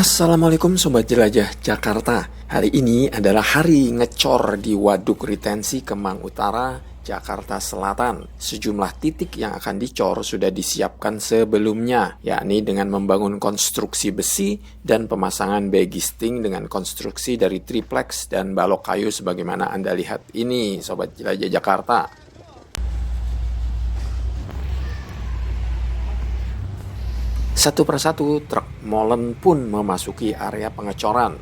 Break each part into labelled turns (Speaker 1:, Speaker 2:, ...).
Speaker 1: Assalamualaikum Sobat Jelajah Jakarta. Hari ini adalah hari ngecor di Waduk Retensi Kemang Utara, Jakarta Selatan. Sejumlah titik yang akan dicor sudah disiapkan sebelumnya, yakni dengan membangun konstruksi besi dan pemasangan bagisting dengan konstruksi dari triplex dan balok kayu sebagaimana Anda lihat ini, Sobat Jelajah Jakarta. Satu persatu truk molen pun memasuki area pengecoran.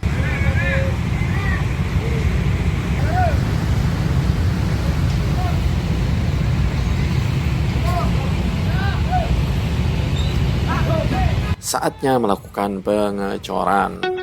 Speaker 1: Saatnya melakukan pengecoran.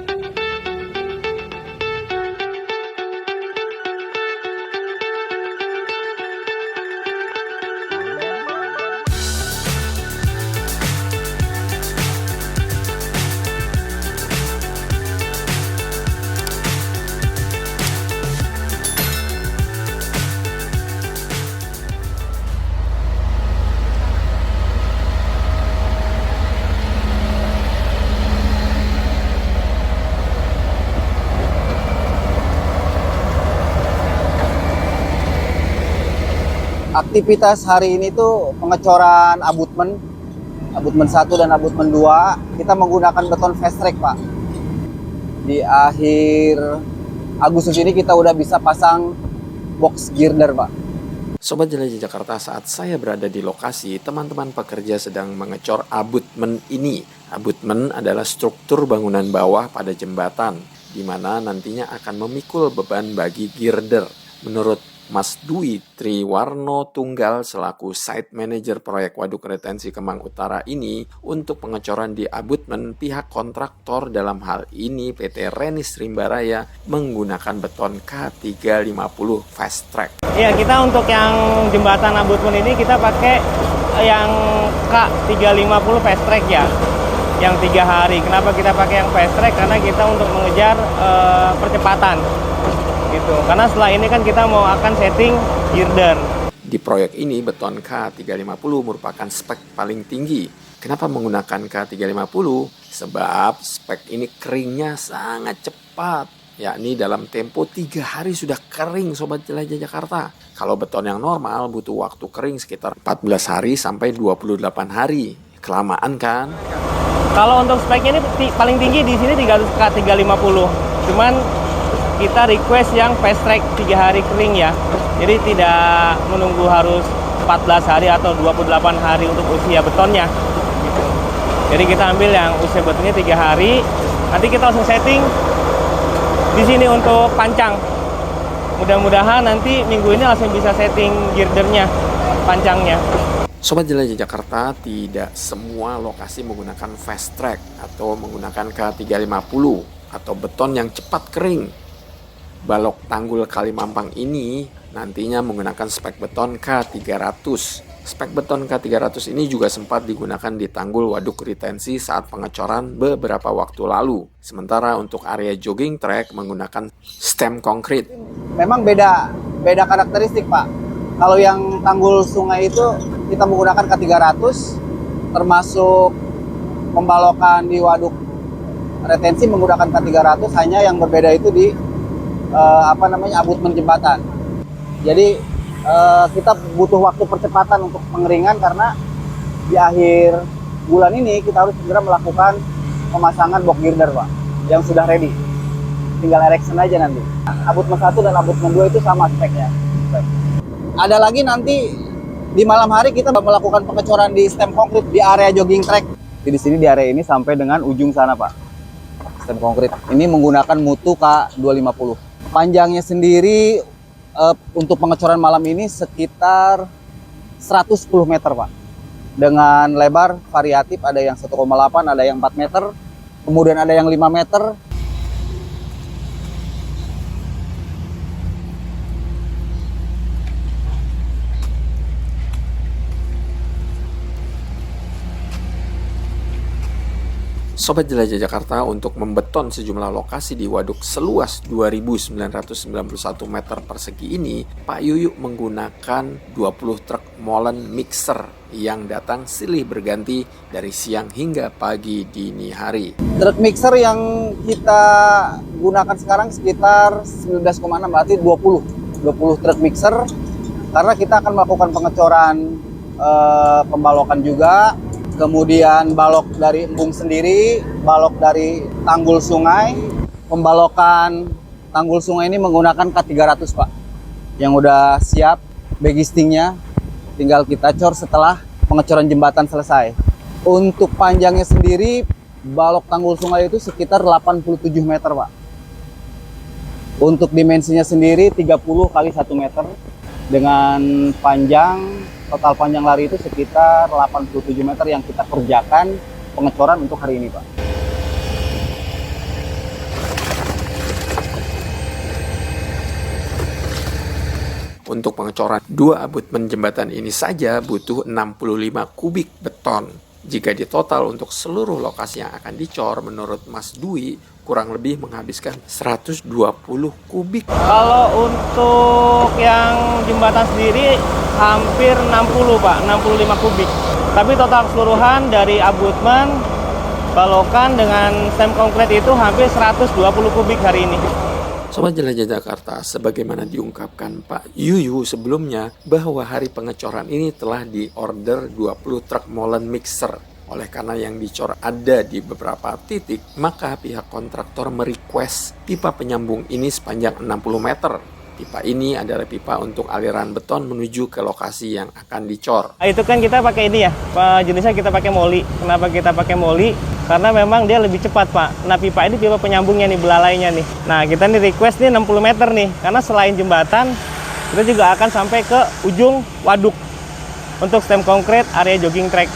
Speaker 2: Aktivitas hari ini tuh pengecoran abutmen 1 dan abutmen 2. Kita menggunakan beton fast track, Pak. Di akhir Agustus ini kita udah bisa pasang box girder, Pak.
Speaker 1: Sobat Jelajah Jakarta, saat saya berada di lokasi, teman-teman pekerja sedang mengecor abutmen ini. Abutmen adalah struktur bangunan bawah pada jembatan, di mana nantinya akan memikul beban bagi girder. Menurut Mas Dwi Triwarno Tunggal selaku Site Manager proyek Waduk Retensi Kemang Utara ini, untuk pengecoran di abutmen, pihak kontraktor dalam hal ini PT Renis Rimbaraya menggunakan beton K350 Fast Track.
Speaker 3: Ya, kita untuk yang jembatan abutmen ini kita pakai yang K350 Fast Track ya, yang 3 hari. Kenapa kita pakai yang Fast Track? Karena kita untuk mengejar percepatan. Gitu. Karena setelah ini kan kita mau akan setting girder.
Speaker 1: Di proyek ini beton K350 merupakan spek paling tinggi. Kenapa menggunakan K350? Sebab spek ini keringnya sangat cepat, yakni dalam tempo 3 hari sudah kering, Sobat Jelajah Jakarta. Kalau beton yang normal butuh waktu kering sekitar 14 hari sampai 28 hari. Kelamaan kan?
Speaker 3: Kalau untuk speknya ini paling tinggi di sini K350. Cuman kita request yang fast track 3 hari kering ya. Jadi tidak menunggu harus 14 hari atau 28 hari untuk usia betonnya gitu. Jadi kita ambil yang usia betonnya 3 hari. Nanti kita langsung setting di sini untuk pancang. Mudah-mudahan nanti minggu ini langsung bisa setting girdernya, pancangnya.
Speaker 1: Sobat Jelajah Jakarta, tidak semua lokasi menggunakan fast track atau menggunakan K350 atau beton yang cepat kering. Balok Tanggul Kalimampang ini nantinya menggunakan spek beton K300. Spek beton K300 ini juga sempat digunakan di Tanggul Waduk Retensi saat pengecoran beberapa waktu lalu. Sementara untuk area jogging track menggunakan stem konkrit.
Speaker 2: Memang beda karakteristik, Pak. Kalau yang tanggul sungai itu kita menggunakan K300, termasuk pembalokan di Waduk Retensi menggunakan K300, hanya yang berbeda itu di abutmen jembatan. Jadi kita butuh waktu percepatan untuk pengeringan karena di akhir bulan ini kita harus segera melakukan pemasangan box girder, Pak, yang sudah ready. Tinggal erection aja nanti. Abutmen 1 dan abutmen 2 itu sama speknya. Ada lagi nanti di malam hari kita melakukan pengecoran di stem konkrit di area jogging track. Di sini di area ini sampai dengan ujung sana, Pak. Stem konkrit. Ini menggunakan mutu K250. Panjangnya sendiri untuk pengecoran malam ini sekitar 110 meter, Pak. Dengan lebar variatif, ada yang 1,8, ada yang 4 meter, kemudian ada yang 5 meter.
Speaker 1: Sobat Jelajah Jakarta, untuk membeton sejumlah lokasi di waduk seluas 2.991 meter persegi ini, Pak Yuyu menggunakan 20 truk molen mixer yang datang silih berganti dari siang hingga pagi dini hari.
Speaker 2: Truk mixer yang kita gunakan sekarang sekitar 19,6, berarti 20 truk mixer, karena kita akan melakukan pengecoran pembalokan juga. Kemudian balok dari embung sendiri, balok dari tanggul sungai. Pembalokan tanggul sungai ini menggunakan K300 Pak, yang udah siap bagistingnya, tinggal kita cor setelah pengecoran jembatan selesai. Untuk panjangnya sendiri, balok tanggul sungai itu sekitar 87 meter Pak. Untuk dimensinya sendiri 30 kali 1 meter, dengan total panjang lari itu sekitar 87 meter yang kita kerjakan pengecoran untuk hari ini Pak.
Speaker 1: Untuk pengecoran 2 abutmen jembatan ini saja butuh 65 kubik beton. Jika ditotal untuk seluruh lokasi yang akan dicor, menurut Mas Dwi kurang lebih menghabiskan 120 kubik.
Speaker 3: Kalau untuk yang jembatan sendiri hampir 60 Pak, 65 kubik. Tapi total keseluruhan dari abutmen, balokan dengan stem konkret itu hampir 120 kubik hari ini.
Speaker 1: Sobat Jelajah Jakarta, sebagaimana diungkapkan Pak Yuyu sebelumnya bahwa hari pengecoran ini telah diorder 20 truk molen mixer. Oleh karena yang dicor ada di beberapa titik, maka pihak kontraktor merequest pipa penyambung ini sepanjang 60 meter. Pipa ini adalah pipa untuk aliran beton menuju ke lokasi yang akan dicor.
Speaker 3: Itu kan kita pakai ini ya, jenisnya kita pakai moli. Kenapa kita pakai moli? Karena memang dia lebih cepat Pak. Nah pipa ini pipa penyambungnya nih, belalainya nih. Nah kita nih request nih 60 meter nih, karena selain jembatan, kita juga akan sampai ke ujung waduk untuk stem konkret area jogging track.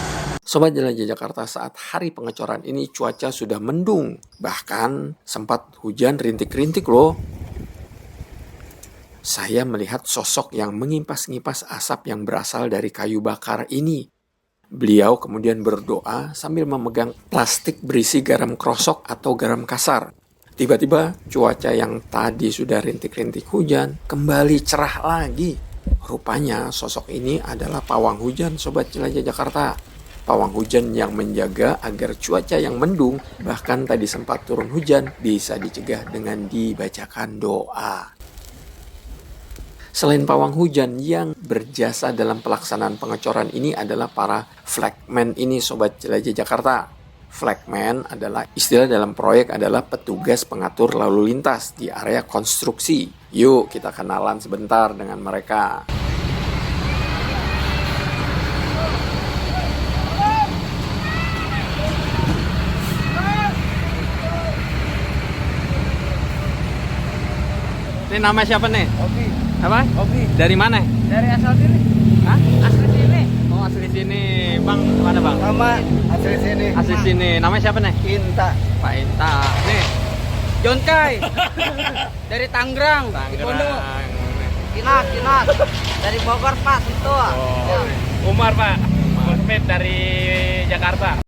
Speaker 1: Sobat Jelajah Jakarta, saat hari pengecoran ini cuaca sudah mendung, bahkan sempat hujan rintik-rintik loh. Saya melihat sosok yang mengimpas-ngimpas asap yang berasal dari kayu bakar ini. Beliau kemudian berdoa sambil memegang plastik berisi garam krosok atau garam kasar. Tiba-tiba cuaca yang tadi sudah rintik-rintik hujan kembali cerah lagi. Rupanya sosok ini adalah pawang hujan Sobat Jelajah Jakarta. Pawang hujan yang menjaga agar cuaca yang mendung, bahkan tadi sempat turun hujan, bisa dicegah dengan dibacakan doa. Selain pawang hujan, yang berjasa dalam pelaksanaan pengecoran ini adalah para flagman ini Sobat Jelajah Jakarta. Flagman adalah istilah dalam proyek adalah petugas pengatur lalu lintas di area konstruksi. Yuk kita kenalan sebentar dengan mereka. Ini nama siapa nih?
Speaker 4: Obi.
Speaker 1: Apa?
Speaker 4: Obi.
Speaker 1: Dari mana?
Speaker 4: Dari asal sini.
Speaker 1: Hah?
Speaker 4: Asli sini.
Speaker 1: Oh asli sini. Bang, mana bang?
Speaker 4: Sama asli sini.
Speaker 1: Asli sini. Namanya siapa nih?
Speaker 4: Inta.
Speaker 1: Pak Inta. Nih.
Speaker 4: John Kai. Dari Tangerang.
Speaker 1: Tangerang.
Speaker 4: Kinas. Dari Bogor Pak, situ.
Speaker 1: Oh.
Speaker 3: Umar Pak, Smith dari Jakarta.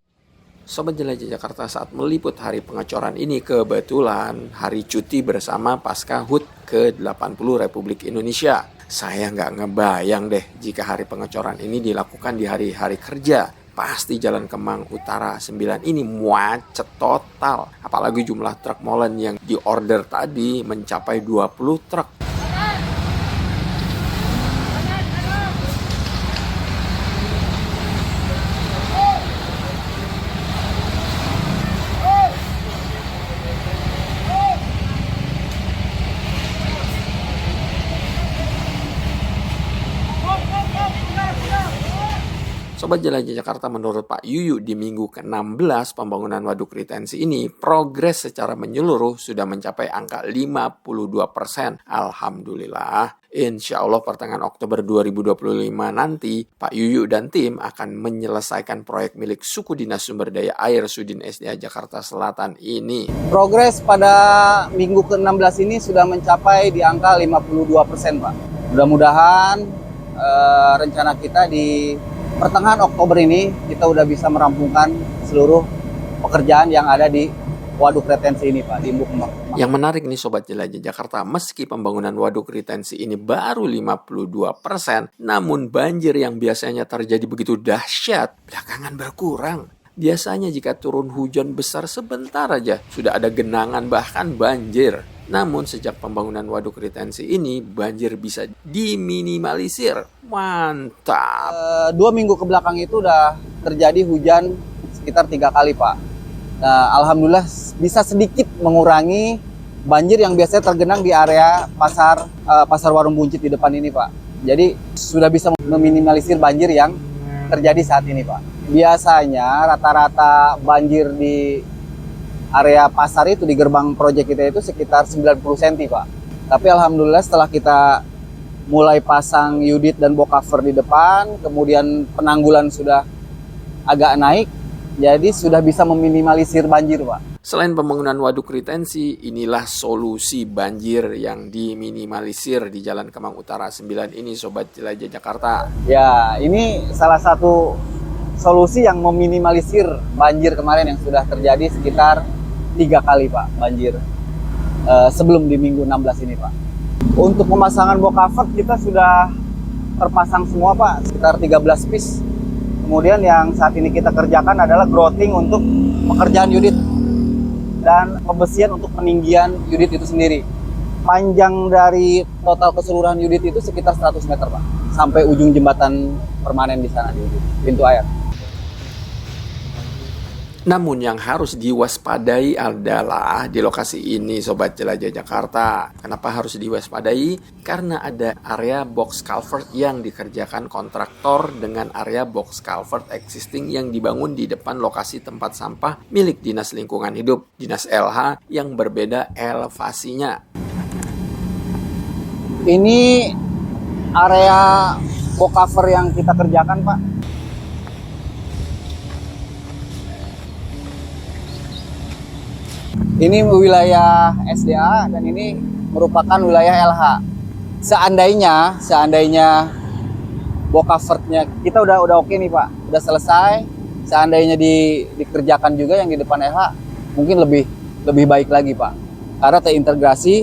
Speaker 1: Sobat Jelajah Jakarta, saat meliput hari pengecoran ini kebetulan hari cuti bersama pasca HUT ke-80 Republik Indonesia. Saya nggak ngebayang deh jika hari pengecoran ini dilakukan di hari-hari kerja. Pasti Jalan Kemang Utara 9 ini macet total. Apalagi jumlah truk molen yang diorder tadi mencapai 20 truk. Sobat Jelajah Jakarta, menurut Pak Yuyu di minggu ke-16 pembangunan waduk retensi ini, progres secara menyeluruh sudah mencapai angka 52%. Alhamdulillah, insya Allah pertengahan Oktober 2025 nanti, Pak Yuyu dan tim akan menyelesaikan proyek milik Suku Dinas Sumber Daya Air Sudin SDA Jakarta Selatan ini.
Speaker 2: Progres pada minggu ke-16 ini sudah mencapai di angka 52% Pak. Mudah-mudahan rencana kita di pertengahan Oktober ini kita udah bisa merampungkan seluruh pekerjaan yang ada di waduk retensi ini Pak, di Embung Kemang.
Speaker 1: Yang menarik nih Sobat Jelajah Jakarta, meski pembangunan waduk retensi ini baru 52%, namun banjir yang biasanya terjadi begitu dahsyat, belakangan berkurang. Biasanya jika turun hujan besar sebentar aja, sudah ada genangan bahkan banjir. Namun sejak pembangunan waduk retensi ini, banjir bisa diminimalisir. Mantap!
Speaker 2: 2 minggu ke belakang itu udah terjadi hujan sekitar 3 kali Pak. Nah, alhamdulillah bisa sedikit mengurangi banjir yang biasanya tergenang di area pasar Warung Buncit di depan ini Pak. Jadi sudah bisa meminimalisir banjir yang terjadi saat ini Pak. Biasanya rata-rata banjir di area pasar itu di gerbang proyek kita itu sekitar 90 cm Pak. Tapi alhamdulillah setelah kita mulai pasang unit dan box cover di depan, kemudian penanggulan sudah agak naik, jadi sudah bisa meminimalisir banjir Pak.
Speaker 1: Selain pembangunan waduk retensi, inilah solusi banjir yang diminimalisir di Jalan Kemang Utara 9 ini Sobat Jelajah Jakarta.
Speaker 2: Ya, ini salah satu solusi yang meminimalisir banjir kemarin yang sudah terjadi sekitar 3 kali Pak banjir sebelum di minggu 16 ini Pak. Untuk pemasangan box cover kita sudah terpasang semua Pak, sekitar 13 piece. Kemudian yang saat ini kita kerjakan adalah grouting untuk pekerjaan unit dan pembesian untuk peninggian unit itu sendiri. Panjang dari total keseluruhan unit itu sekitar 100 meter Pak, sampai ujung jembatan permanen di sana di pintu air.
Speaker 1: Namun yang harus diwaspadai adalah di lokasi ini Sobat Jelajah Jakarta. Kenapa harus diwaspadai? Karena ada area box culvert yang dikerjakan kontraktor dengan area box culvert existing yang dibangun di depan lokasi tempat sampah milik Dinas Lingkungan Hidup, Dinas LH, yang berbeda elevasinya.
Speaker 2: Ini area box cover yang kita kerjakan Pak. Ini wilayah SDA dan ini merupakan wilayah LH. Seandainya box covernya kita udah oke nih Pak, udah selesai. Seandainya dikerjakan juga yang di depan LH, mungkin lebih baik lagi Pak. Karena terintegrasi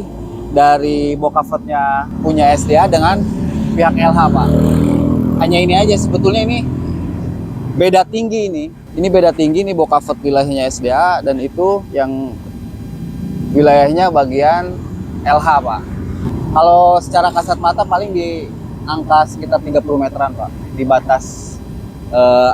Speaker 2: dari box covernya punya SDA dengan pihak LH Pak. Hanya ini aja sebetulnya ini beda tinggi ini. Ini beda tinggi nih box cover wilayahnya SDA dan itu yang wilayahnya bagian LH Pak. Kalau secara kasat mata paling di angka sekitar 30 meteran Pak, di batas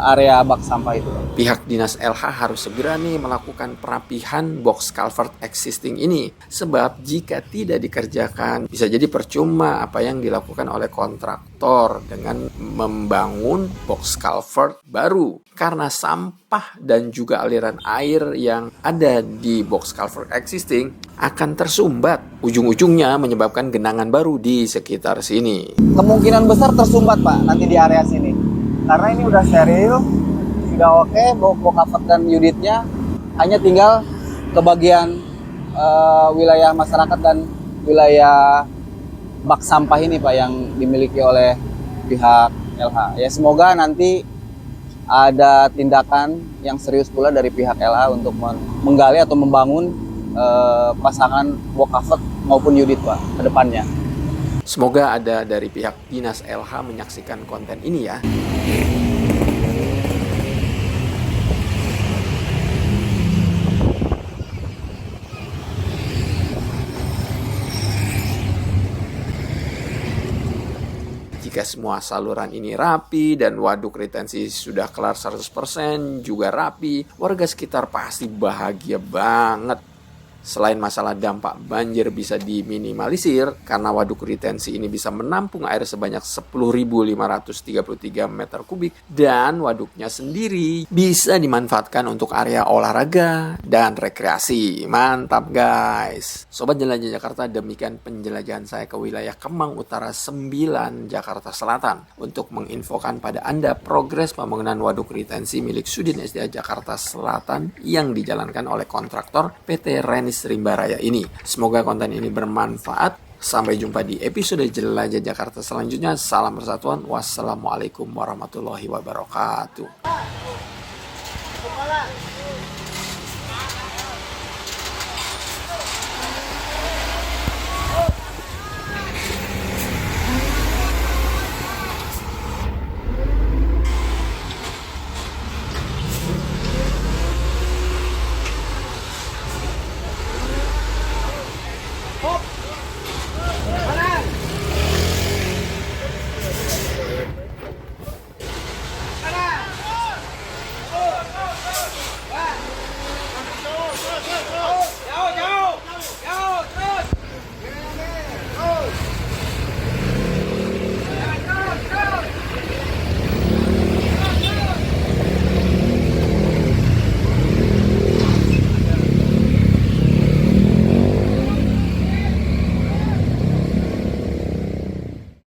Speaker 2: area bak sampah itu.
Speaker 1: Pihak Dinas LH harus segera nih melakukan perapihan box culvert existing ini. Sebab jika tidak dikerjakan, bisa jadi percuma apa yang dilakukan oleh kontraktor dengan membangun box culvert baru. Karena sampah dan juga aliran air yang ada di box culvert existing akan tersumbat. Ujung-ujungnya menyebabkan genangan baru di sekitar sini.
Speaker 2: Kemungkinan besar tersumbat Pak nanti di area sini. Karena ini udah steril, sudah oke, box cover dan unitnya, hanya tinggal ke bagian wilayah masyarakat dan wilayah bak sampah ini Pak yang dimiliki oleh pihak LH. Ya semoga nanti ada tindakan yang serius pula dari pihak LH untuk menggali atau membangun pasangan box cover maupun unit Pak ke depannya.
Speaker 1: Semoga ada dari pihak Dinas LH menyaksikan konten ini ya. Jika semua saluran ini rapi dan waduk retensi sudah kelar 100%, juga rapi, warga sekitar pasti bahagia banget. Selain masalah dampak banjir bisa diminimalisir karena waduk retensi ini bisa menampung air sebanyak 10.533 meter kubik dan waduknya sendiri bisa dimanfaatkan untuk area olahraga dan rekreasi. Mantap guys. Sobat Jelajah Jakarta, demikian penjelajahan saya ke wilayah Kemang Utara 9 Jakarta Selatan untuk menginfokan pada Anda progres pembangunan waduk retensi milik Sudin SDA Jakarta Selatan yang dijalankan oleh kontraktor PT Renis Rimba Raya ini. Semoga konten ini bermanfaat. Sampai jumpa di episode Jelajah Jakarta selanjutnya. Salam persatuan. Wassalamualaikum warahmatullahi wabarakatuh.